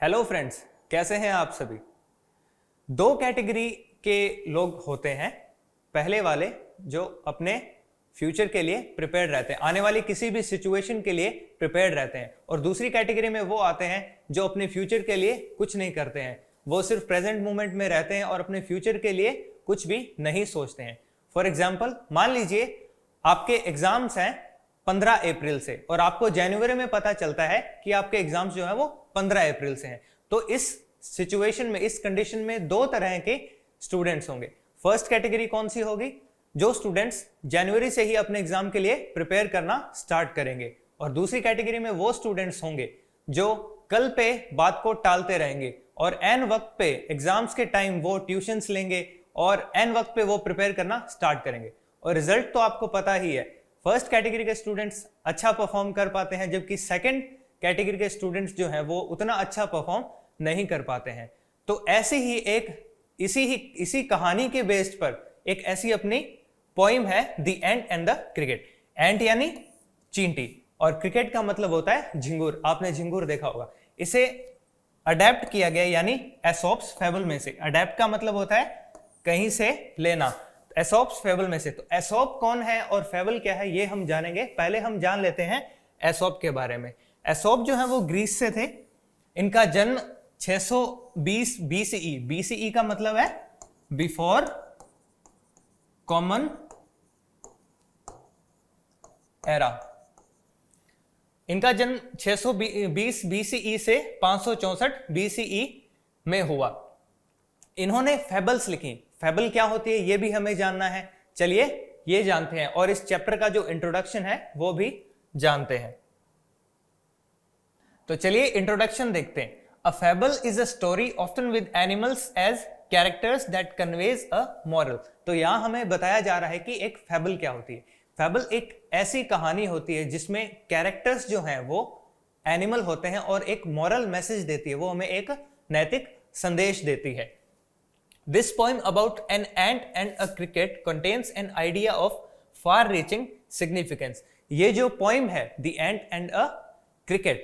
Hello friends, कैसे हैं आप सभी। दो कैटेगरी के लोग होते हैं। पहले वाले जो अपने फ्यूचर के लिए प्रिपेयर्ड रहते हैं, आने वाली किसी भी सिचुएशन के लिए प्रिपेयर्ड रहते हैं, और दूसरी कैटेगरी में वो आते हैं जो अपने फ्यूचर के लिए कुछ नहीं करते हैं। वो सिर्फ प्रेजेंट मोमेंट में रहते हैं और अपने फ्यूचर के लिए कुछ भी नहीं सोचते हैं। फॉर एग्जाम्पल, मान लीजिए आपके एग्जाम्स हैं 15 अप्रैल से और आपको जनवरी में पता चलता है कि आपके एग्जाम्स जो है वो 15 अप्रैल से हैं। तो इस सिचुएशन में, इस कंडीशन में दो तरह के स्टूडेंट्स होंगे। फर्स्ट कैटेगरी कौन सी होगी? जो स्टूडेंट्स जनवरी से ही अपने एग्जाम के लिए प्रिपेयर करना स्टार्ट करेंगे, और दूसरी कैटेगरी में वो स्टूडेंट्स होंगे जो कल पे बात को टालते रहेंगे और एन वक्त पे एग्जाम्स के टाइम वो ट्यूशंस लेंगे और एन वक्त पे वो प्रिपेयर करना स्टार्ट करेंगे। और रिजल्ट तो आपको पता ही है, फर्स्ट कैटेगरी के स्टूडेंट्स अच्छा परफॉर्म कर पाते हैं, जबकि सेकंड कैटेगरी के स्टूडेंट्स जो हैं वो उतना अच्छा परफॉर्म नहीं कर पाते हैं। तो ऐसी ही एक इसी कहानी के बेस्ड पर एक ऐसी अपनी पोइम है, the ant and the cricket. Ant यानी चींटी और क्रिकेट का मतलब होता है झिंगुर। आपने झिंगुर देखा होगा। इसे अडेप्ट किया गया, यानी एसोप्स फेबल में से। अडेप्ट का मतलब होता है कहीं से लेना, एसोप्स फेबल में से। तो एसोप कौन है और फेबल क्या है, ये हम जानेंगे। पहले हम जान लेते हैं एसोप के बारे में। एसोप जो है वो ग्रीस से थे। इनका जन्म 620 बीसीई। बीसीई का मतलब है बिफोर कॉमन एरा। इनका जन्म 620 बीसीई से 564 बीसीई में हुआ। इन्होंने फेबल्स लिखी। फेबल क्या होती है ये भी हमें जानना है। चलिए ये जानते हैं, और इस चैप्टर का जो इंट्रोडक्शन है वो भी जानते हैं। तो चलिए इंट्रोडक्शन देखते हैं। A fable is a story often with animals as characters that conveys a moral. तो यहां हमें बताया जा रहा है कि एक फेबल क्या होती है। फेबल एक ऐसी कहानी होती है जिसमें कैरेक्टर्स जो हैं वो एनिमल होते हैं और एक मॉरल मैसेज देती है, वो हमें एक नैतिक संदेश देती है। This poem about an ant and a cricket contains an idea of far-reaching significance. ये जो poem है The Ant and a Cricket,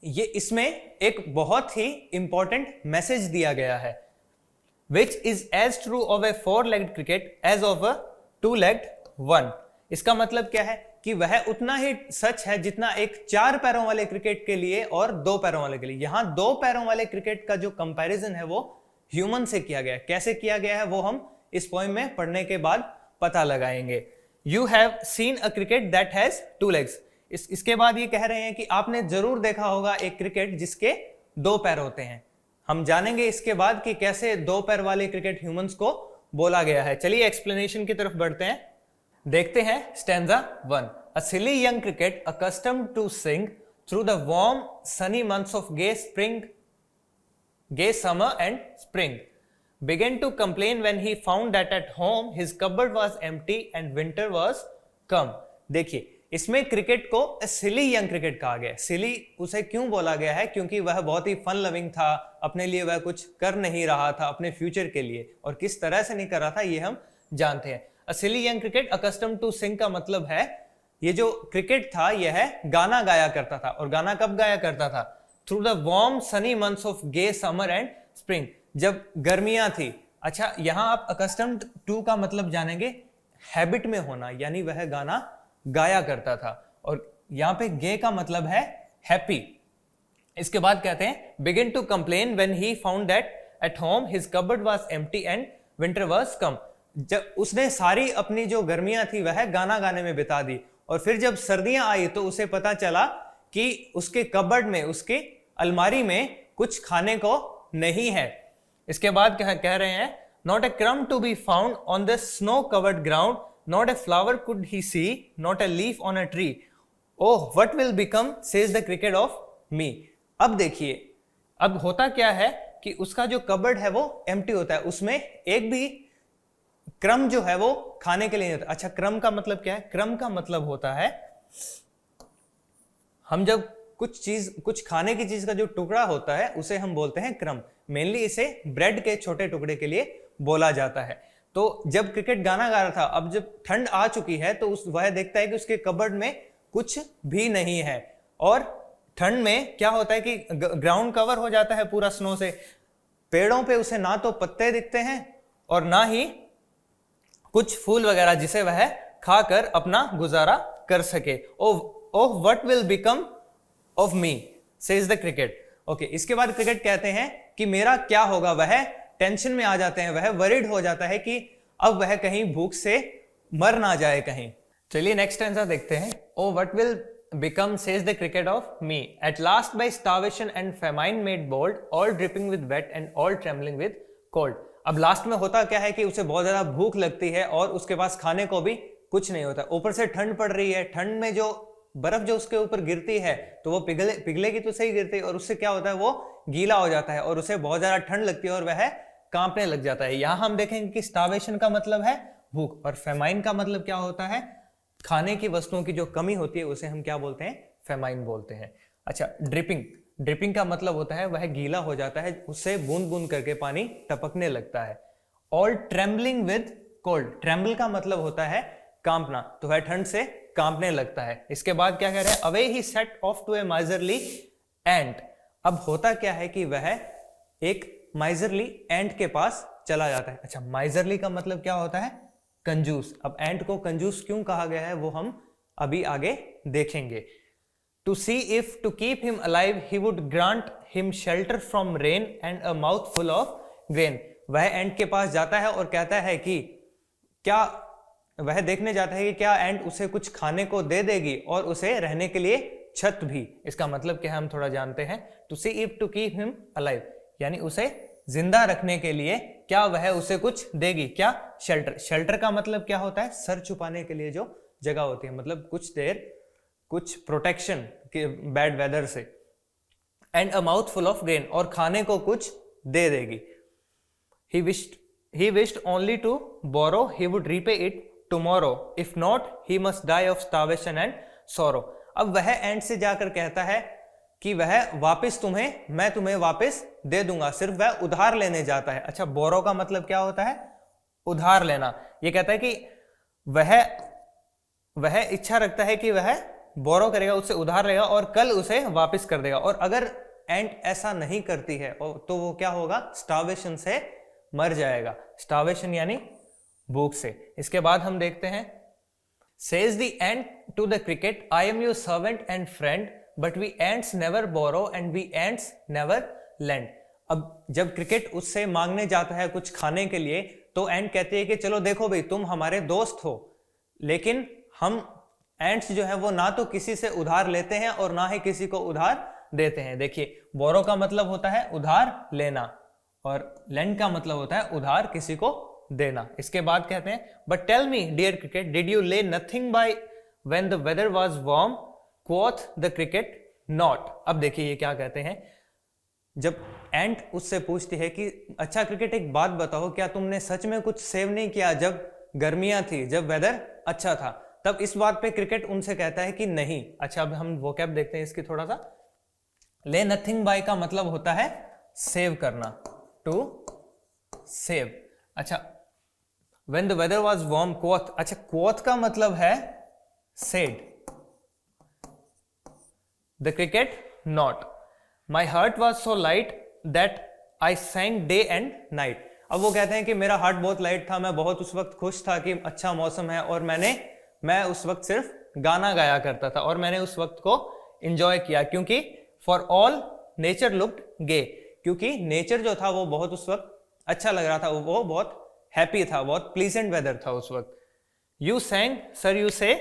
ये इसमें एक बहुत ही important message दिया गया है, which is as true of a four-legged cricket as of a two-legged one. इसका मतलब क्या है कि वह उतना ही सच है जितना एक 4 पैरों वाले क्रिकेट के लिए और 2 पैरों वाले के लिए। यहां 2 पैरों वाले क्रिकेट का जो कंपैरिजन है वो ह्यूमन से किया गया है। कैसे किया गया है वो हम इस पोएम में पढ़ने के बाद पता लगाएंगे। You have seen a cricket that has 2 legs। इसके बाद ये कह रहे हैं कि आपने जरूर देखा होगा एक क्रिकेट जिसके 2 पैर होते हैं। हम जानेंगे इसके बाद कि कैसे 2 पैर वाले क्रिकेट ह्यूमंस को बोला गया है। चलिए एक्सप्लेनेशन की तरफ बढ़ते हैं। देखते हैं stanza 1। A silly young cricket accustomed to sing through the warm sunny months of gay summer and spring began to complain when he found that at home his cupboard was empty and winter was come। देखिए इसमें cricket को सिली young cricket कहा गया। सिली उसे क्यों बोला गया है? क्योंकि वह बहुत ही फन लविंग था, अपने लिए वह कुछ कर नहीं रहा था अपने फ्यूचर के लिए, और किस तरह से नहीं कर रहा था ये हम जानते हैं। A silly young cricket accustomed to sing का मतलब है ये जो क्रिकेट था यह गाना गाया करता था। और गाना कब गाया करता था? Through the warm sunny months of gay summer and spring, जब गर्मियां थी। अच्छा, यहां आप accustomed टू का मतलब जानेंगे हैबिट में होना, यानी वह गाना गाया करता था। और यहां पे गे का मतलब है हैप्पी। इसके बाद कहते हैं begin to complain when he found that at home his cupboard was empty and winter was come. जब उसने सारी अपनी जो गर्मियां थी वह गाना गाने में बिता दी, और फिर जब सर्दियां आई तो उसे पता चला कि उसके कबर्ड में, उसके अलमारी में कुछ खाने को नहीं है। इसके बाद कह रहे हैं not a crumb to be found on the snow covered ground, not a flower could he see, not a leaf on a tree, oh what will become says the cricket of me. अब देखिए, अब होता क्या है कि उसका जो cupboard है वो एम्प्टी होता है, उसमें एक भी क्रम जो है वो खाने के लिए नहीं होता। अच्छा, क्रम का मतलब क्या है? क्रम का मतलब होता है हम जब कुछ खाने की चीज का जो टुकड़ा होता है उसे हम बोलते हैं क्रम। मेनली इसे ब्रेड के छोटे टुकड़े के लिए बोला जाता है। तो जब क्रिकेट गाना गा रहा था, अब जब ठंड आ चुकी है तो वह देखता है कि उसके कबर्ड में कुछ भी नहीं है और ठंड में क्या होता है कि ग्राउंड कवर हो जाता है पूरा स्नो से, पेड़ों पे उसे ना तो पत्ते दिखते हैं और ना ही कुछ फूल वगैरह जिसे वह खाकर अपना गुजारा कर सके। ओह what will become of me says the cricket. Okay, इसके बाद क्रिकेट कहते हैं कि मेरा क्या होगा, वह टेंशन में आ जाते हैं, वह वरीड हो जाता है कि अब वह कहीं भूख से मर ना जाए कहीं। चलिए नेक्स्ट आंसर देखते हैं। Oh what will become says the cricket of me, at last by starvation and famine made bold, all dripping with wet and all trembling with cold. अब लास्ट में होता क्या है कि उसे बहुत ज्यादा भूख लगती है और उसके पास खाने को भी कुछ नहीं होता, ऊपर से ठंड पड़ रही है, ठंड में जो बर्फ जो उसके ऊपर गिरती है तो वो पिघलेगी तो सही गिरती है, और उससे क्या होता है वो गीला हो जाता है और उसे बहुत ज्यादा ठंड लगती है और वह कांपने लग जाता है। यहां हम देखेंगे कि स्टार्वेशन का मतलब है भूख और फेमाइन का मतलब क्या होता है, खाने की वस्तुओं की जो कमी होती है उसे हम क्या बोलते हैं, फेमाइन बोलते हैं। अच्छा, ड्रिपिंग का मतलब होता है वह गीला हो जाता है, उससे बूंद बूंद करके पानी टपकने लगता है। All trembling with cold, tremble का मतलब होता है कांपना, तो वह ठंड से कांपने लगता है। इसके बाद क्या कह रहे हैं, away he set off to a miserly ant. अब होता क्या है कि वह एक माइजरली एंट के पास चला जाता है। अच्छा, माइजरली का मतलब क्या होता है, कंजूस। अब एंट को कंजूस क्यों कहा गया है वो हम अभी आगे देखेंगे। To see if to keep him alive he would grant him shelter from rain and a mouth full of grain. वह एंट के पास जाता है और कहता है कि क्या, वह देखने जाता है कि क्या एंट उसे कुछ खाने को दे देगी और उसे रहने के लिए छत भी। इसका मतलब क्या है हम थोड़ा जानते हैं। To see if to keep him alive यानी उसे जिंदा रखने के लिए क्या वह उसे कुछ देगी, क्या, शेल्टर। शेल्टर का मतलब क्या होता है, सर छुपाने के लिए जो जगह होती है, मतलब कुछ देर कुछ प्रोटेक्शन के बैड वेदर से। And a mouth full of grain, और खाने को कुछ दे देगी। he wished only to borrow, he would repay it tomorrow, if not he must die of starvation and sorrow। अब वह एंड से जाकर कहता है कि वह वापस मैं तुम्हें वापस दे दूंगा, सिर्फ वह उधार लेने जाता है। अच्छा, बोरो का मतलब क्या होता है, उधार लेना। ये कहता है कि वह इच्छा रखता है कि वह बोरो करेगा, उससे उधार लेगा और कल उसे वापस कर देगा, और अगर एंट ऐसा नहीं करती है तो वो क्या होगा, स्टार्वेशन से मर जाएगा। स्टार्वेशन यानी भूख से। इसके बाद हम देखते हैं, says the ant to the cricket, I am your servant and friend, but we ants never borrow and we ants never lend. अब जब क्रिकेट उससे मांगने जाता है कुछ खाने के लिए तो एंट कहती है कि चलो देखो भाई, तुम हमारे दोस्त हो, लेकिन हम एंट्स जो है वो ना तो किसी से उधार लेते हैं और ना ही किसी को उधार देते हैं। देखिए, बोरो का मतलब होता है उधार लेना और लेंड का मतलब होता है उधार किसी को देना। इसके बाद कहते हैं, but tell me dear cricket, did you lay nothing by when the weather was warm, quoth the cricket not. अब देखिए ये क्या कहते हैं, जब एंट उससे पूछती है कि अच्छा क्रिकेट एक बात बताओ, क्या तुमने सच में कुछ सेव नहीं किया जब गर्मियां थी, जब वेदर अच्छा था? तब इस बात पे क्रिकेट उनसे कहता है कि नहीं। अच्छा, अब हम वोकैब देखते हैं इसकी थोड़ा सा। ले नथिंग बाय का मतलब होता है सेव करना, टू सेव। अच्छा, when the weather was warm, quoth. अच्छा, क्वोथ का मतलब है said the cricket not, my heart was so light that I sang day and night. अब वो कहते हैं कि मेरा हार्ट बहुत लाइट था, मैं बहुत उस वक्त खुश था कि अच्छा मौसम है, और मैं उस वक्त सिर्फ गाना गाया करता था और मैंने उस वक्त को एंजॉय किया, क्योंकि फॉर ऑल नेचर लुक्ड गे, क्योंकि नेचर जो था वो बहुत उस वक्त अच्छा लग रहा था, वो बहुत हैप्पी था, बहुत प्लीजेंट वेदर था उस वक्त। You सैंग sir you say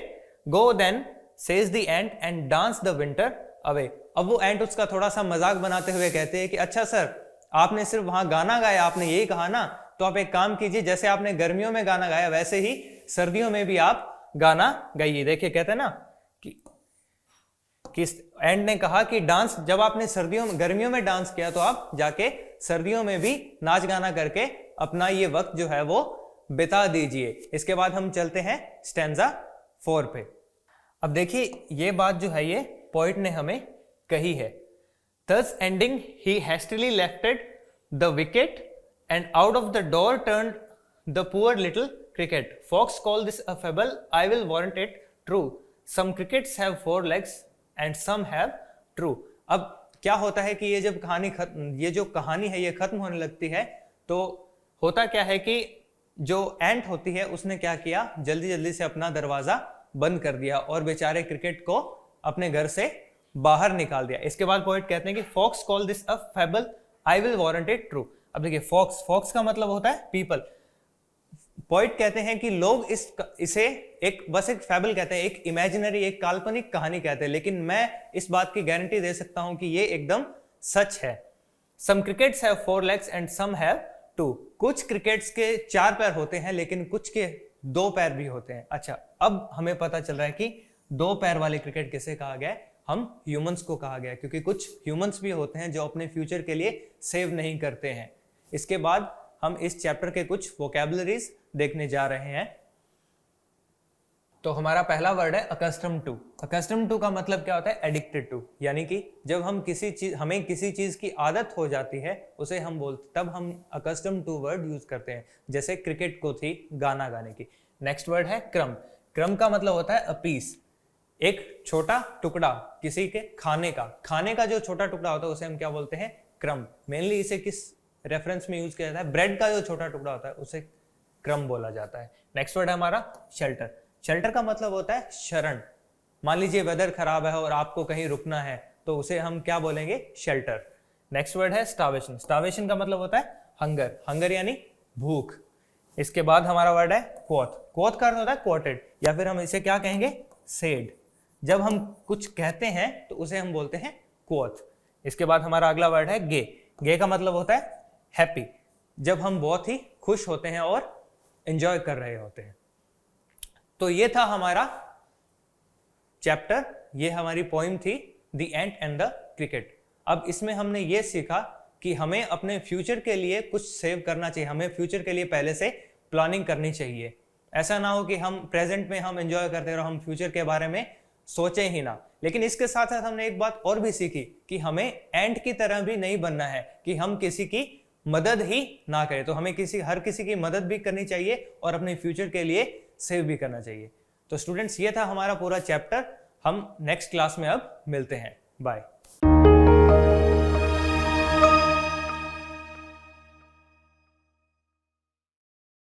go then says the ant and dance the winter away. अब वो एंट उसका थोड़ा सा मजाक बनाते हुए कहते हैं कि अच्छा सर, आपने सिर्फ वहां गाना गाया, आपने यही कहा ना, तो आप एक काम कीजिए, जैसे आपने गर्मियों में गाना गाया वैसे ही सर्दियों में भी आप गाना गाइए। देखिए कहते हैं ना कि एंड ने कहा कि डांस, जब आपने गर्मियों में डांस किया तो आप जाके सर्दियों में भी नाच गाना करके अपना ये वक्त जो है वो बिता दीजिए। इसके बाद हम चलते हैं स्टैंजा 4 पे। अब देखिए ये बात जो है ये पोइट ने हमें कही है। Thus ending, he hastily lefted the wicket and out of the door turned the poor little cricket. Fox called this a fable, I will warrant it true. Some crickets have 4 legs and some have true. अब क्या होता है कि ये जब ये जो कहानी है ये खत्म होने लगती है, तो होता क्या है कि जो एंट होती है उसने क्या किया, जल्दी जल्दी से अपना दरवाजा बंद कर दिया और बेचारे क्रिकेट को अपने घर से बाहर निकाल दिया। इसके बाद पोएट कहते हैं कि folks call this a fable, I will warrant it true. अब देखिए फॉक्स का मतलब होता है पीपल। पोएट कहते हैं कि लोग इसे बस एक फेबल कहते हैं, एक इमेजिनरी, एक काल्पनिक कहानी कहते हैं, लेकिन मैं इस बात की गारंटी दे सकता हूं कि ये एकदम सच है। Some crickets have 4 legs and some have 2। कुछ क्रिकेट्स के 4 पैर होते हैं लेकिन कुछ के 2 पैर भी होते हैं। अच्छा, अब हमें पता चल रहा है कि 2 पैर वाले क्रिकेट किसे कहा गया, हम ह्यूमंस को कहा गया, क्योंकि कुछ ह्यूमंस भी होते हैं जो अपने फ्यूचर के लिए सेव नहीं करते हैं। इसके बाद हम इस चैप्टर के कुछ वोकैबुलरीज देखने जा रहे हैं। तो हमारा पहला वर्ड है अकस्टम टू। अकस्टम टू का मतलब क्या होता है, एडिक्टेड टू, यानी कि जब हमें किसी चीज की आदत हो जाती है उसे हम बोलते, तब हम अकस्टम टू वर्ड यूज करते हैं। जैसे क्रिकेट को थी गाना गाने की। नेक्स्ट वर्ड है क्रम। क्रम का मतलब होता है अ पीस, एक छोटा टुकड़ा किसी के खाने का जो छोटा टुकड़ा होता है उसे हम क्या बोलते हैं, क्रम। मेनली इसे किस रेफरेंस में यूज किया जाता है, ब्रेड का जो छोटा टुकड़ा होता है उसे क्रम बोला जाता है। नेक्स्ट वर्ड है हमारा शेल्टर। शेल्टर का मतलब होता है शरण। मान लीजिए वेदर खराब है और आपको कहीं रुकना है तो उसे हम क्या बोलेंगे, शेल्टर। नेक्स्ट वर्ड है स्टार्वेशन। स्टार्वेशन का मतलब होता है हंगर। हंगर यानी भूख। इसके बाद हमारा वर्ड है क्वोथ। क्वोथ का अर्थ होता है क्वोटेड, या फिर हम इसे क्या कहेंगे, सेड। जब हम कुछ कहते हैं तो उसे हम बोलते हैं क्वोथ। इसके बाद हमारा अगला वर्ड है गे। गे का मतलब होता है हैप्पी, जब हम बहुत ही खुश होते हैं और एंजॉय कर रहे होते हैं। तो ये था हमारा चैप्टर, ये हमारी पोइम थी the ant and the cricket. अब इसमें हमने ये सीखा कि हमें अपने फ्यूचर के लिए कुछ सेव करना चाहिए, हमें फ्यूचर के लिए पहले से प्लानिंग करनी चाहिए। ऐसा ना हो कि हम प्रेजेंट में हम एंजॉय करते रहो, हम फ्यूचर के बारे में सोचे ही ना। लेकिन इसके साथ साथ हमने एक बात और भी सीखी कि हमें एंट की तरह भी नहीं बनना है कि हम किसी की मदद ही ना करें। तो हमें हर किसी की मदद भी करनी चाहिए और अपने फ्यूचर के लिए सेव भी करना चाहिए। तो स्टूडेंट्स, ये था हमारा पूरा चैप्टर। हम नेक्स्ट क्लास में अब मिलते हैं। बाय।